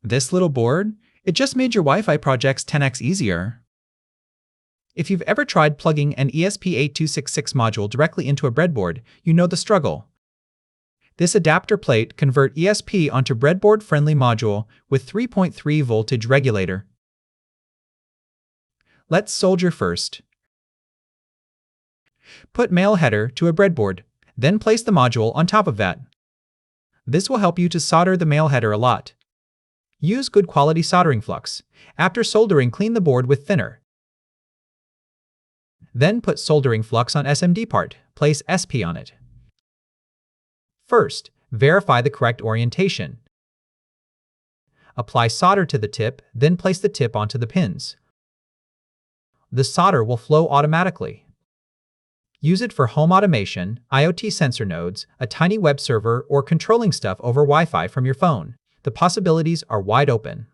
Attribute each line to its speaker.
Speaker 1: This little board? It just made your Wi-Fi projects 10x easier. If you've ever tried plugging an ESP8266 module directly into a breadboard, you know the struggle. This adapter plate converts ESP onto breadboard-friendly module with 3.3 voltage regulator. Let's solder first. Put male header to a breadboard, then place the module on top of that. This will help you to solder the male header a lot. Use good quality soldering flux. After soldering, clean the board with thinner. Then put soldering flux on SMD part. Place SP on it. First, verify the correct orientation. Apply solder to the tip, then place the tip onto the pins. The solder will flow automatically. Use it for home automation, IoT sensor nodes, a tiny web server, or controlling stuff over Wi-Fi from your phone. The possibilities are wide open.